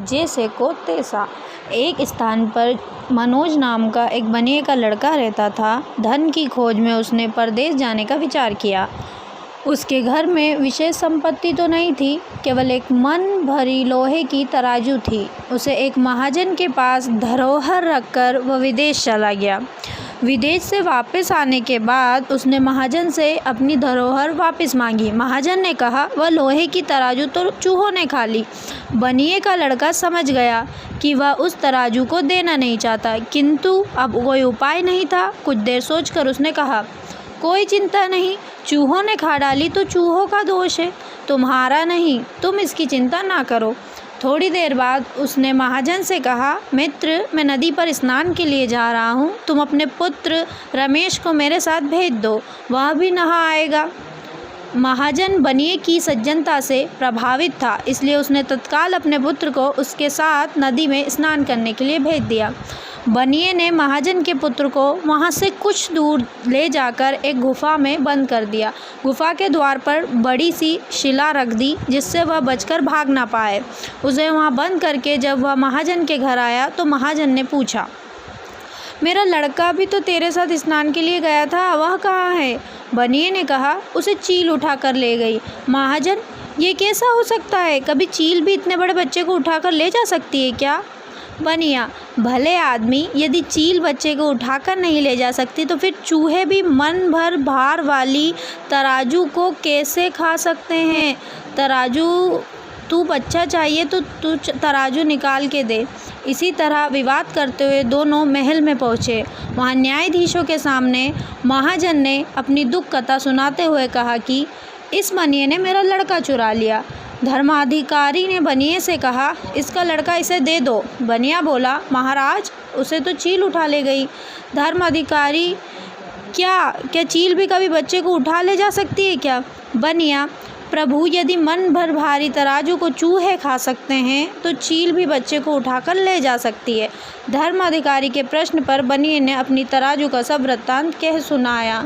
जैसे को तैसा। एक स्थान पर मनोज नाम का एक बनिए का लड़का रहता था। धन की खोज में उसने परदेश जाने का विचार किया। उसके घर में विशेष संपत्ति तो नहीं थी, केवल एक मन भरी लोहे की तराजू थी। उसे एक महाजन के पास धरोहर रखकर वह विदेश चला गया। विदेश से वापस आने के बाद उसने महाजन से अपनी धरोहर वापस मांगी। महाजन ने कहा वह लोहे की तराजू तो चूहों ने खा ली। बनिए का लड़का समझ गया कि वह उस तराजू को देना नहीं चाहता, किंतु अब कोई उपाय नहीं था। कुछ देर सोचकर उसने कहा, कोई चिंता नहीं, चूहों ने खा डाली तो चूहों का दोष है, तुम्हारा नहीं, तुम इसकी चिंता ना करो। थोड़ी देर बाद उसने महाजन से कहा, मित्र, मैं नदी पर स्नान के लिए जा रहा हूँ, तुम अपने पुत्र रमेश को मेरे साथ भेज दो, वह भी नहा आएगा। महाजन बनिए की सज्जनता से प्रभावित था, इसलिए उसने तत्काल अपने पुत्र को उसके साथ नदी में स्नान करने के लिए भेज दिया। बनिए ने महाजन के पुत्र को वहाँ से कुछ दूर ले जाकर एक गुफा में बंद कर दिया। गुफा के द्वार पर बड़ी सी शिला रख दी, जिससे वह बचकर भाग ना पाए। उसे वहाँ बंद करके जब वह महाजन के घर आया तो महाजन ने पूछा, मेरा लड़का भी तो तेरे साथ स्नान के लिए गया था, वह कहाँ है? बनिए ने कहा, उसे चील उठा कर ले गई। महाजन, ये कैसा हो सकता है? कभी चील भी इतने बड़े बच्चे को उठाकर ले जा सकती है क्या? बनिया, भले आदमी, यदि चील बच्चे को उठाकर नहीं ले जा सकती तो फिर चूहे भी मन भर भार वाली तराजू को कैसे खा सकते हैं? तराजू, तू बच्चा चाहिए तो तू तराजू निकाल के दे। इसी तरह विवाद करते हुए दोनों महल में पहुँचे। वहाँ न्यायाधीशों के सामने महाजन ने अपनी दुख कथा सुनाते हुए कहा कि इस बनिए ने मेरा लड़का चुरा लिया। धर्माधिकारी ने बनिए से कहा, इसका लड़का इसे दे दो। बनिया बोला, महाराज, उसे तो चील उठा ले गई। धर्माधिकारी, क्या चील भी कभी बच्चे को उठा ले जा सकती है क्या? बनिया, प्रभु, यदि मन भर भारी तराजू को चूहे खा सकते हैं तो चील भी बच्चे को उठाकर ले जा सकती है। धर्माधिकारी के प्रश्न पर बनिए ने अपनी तराजू का सब वृत्तांत कह सुनाया।